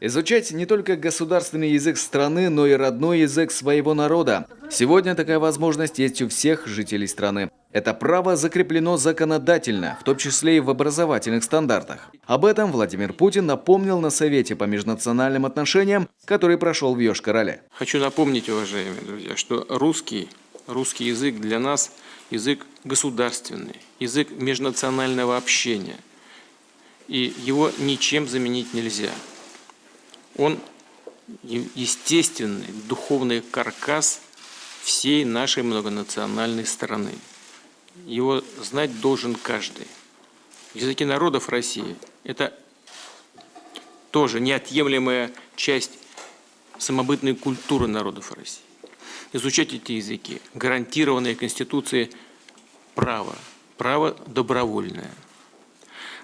Изучать не только государственный язык страны, но и родной язык своего народа. Сегодня такая возможность есть у всех жителей страны. Это право закреплено законодательно, в том числе и в образовательных стандартах. Об этом Владимир Путин напомнил на Совете по межнациональным отношениям, который прошел в Йошкар-Оле. Хочу напомнить, уважаемые друзья, что русский язык для нас язык государственный, язык межнационального общения. И его ничем заменить нельзя. Он естественный духовный каркас всей нашей многонациональной страны. Его знать должен каждый. Языки народов России – это тоже неотъемлемая часть самобытной культуры народов России. Изучать эти языки – гарантированное Конституцией право добровольное.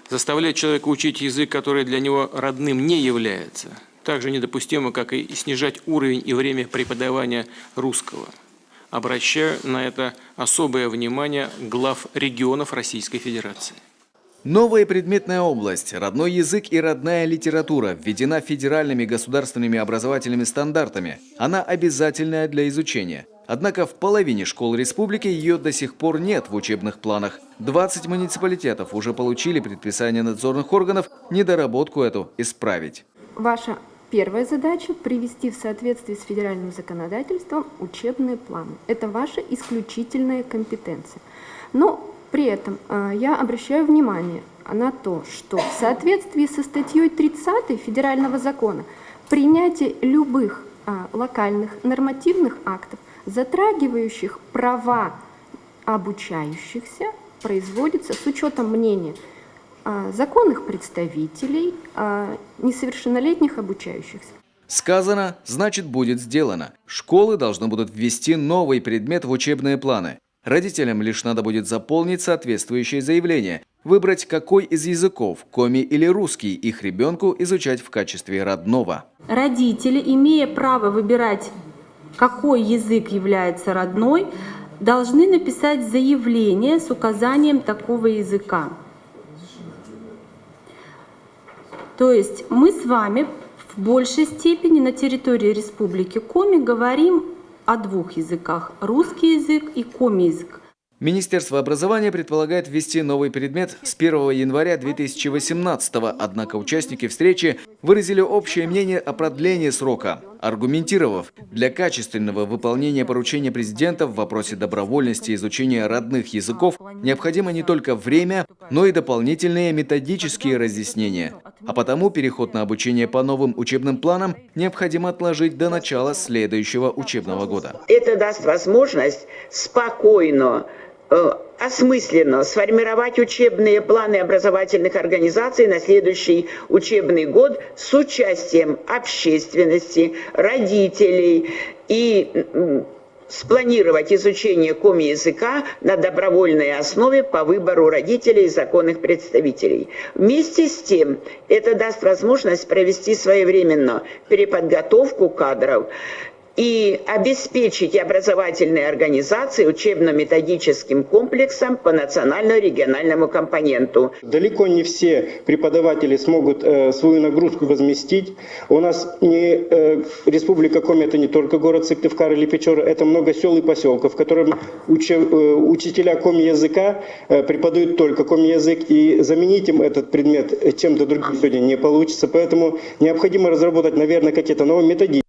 Заставлять человека учить язык, который для него родным не является, также недопустимо, как и снижать уровень и время преподавания русского. Обращаю на это особое внимание глав регионов Российской Федерации. Новая предметная область «Родной язык и родная литература» введена федеральными государственными образовательными стандартами. Она обязательная для изучения. Однако в половине школ республики ее до сих пор нет в учебных планах. 20 муниципалитетов уже получили предписание надзорных органов недоработку эту исправить. Ваша первая задача – привести в соответствие с федеральным законодательством учебные планы. Это ваша исключительная компетенция. Но при этом я обращаю внимание на то, что в соответствии со статьей 30 федерального закона принятие любых локальных нормативных актов, затрагивающих права обучающихся, производится с учетом мнения законных представителей, несовершеннолетних обучающихся. Сказано, значит будет сделано. Школы должны будут ввести новый предмет в учебные планы. Родителям лишь надо будет заполнить соответствующее заявление, выбрать, какой из языков, коми или русский, их ребенку изучать в качестве родного. Родители, имея право выбирать, какой язык является родной, должны написать заявление с указанием такого языка. То есть мы с вами в большей степени на территории Республики Коми говорим о двух языках – русский язык и коми-язык. Министерство образования предполагает ввести новый предмет с 1 января 2018-го, однако участники встречи выразили общее мнение о продлении срока, аргументировав, для качественного выполнения поручения президента в вопросе добровольности изучения родных языков необходимо не только время, но и дополнительные методические разъяснения. А потому переход на обучение по новым учебным планам необходимо отложить до начала следующего учебного года. Это даст возможность спокойно, осмысленно сформировать учебные планы образовательных организаций на следующий учебный год с участием общественности, родителей и спланировать изучение коми-языка на добровольной основе по выбору родителей и законных представителей. Вместе с тем, это даст возможность провести своевременно переподготовку кадров и обеспечить образовательные организации учебно-методическим комплексом по национально-региональному компоненту. Далеко не все преподаватели смогут свою нагрузку возместить. У нас Республика Коми – это не только город Сыктывкар или Печора, это много сел и поселков, в которых учителя коми-языка преподают только коми-язык, и заменить им этот предмет чем-то другим сегодня не получится. Поэтому необходимо разработать, наверное, какие-то новые методики.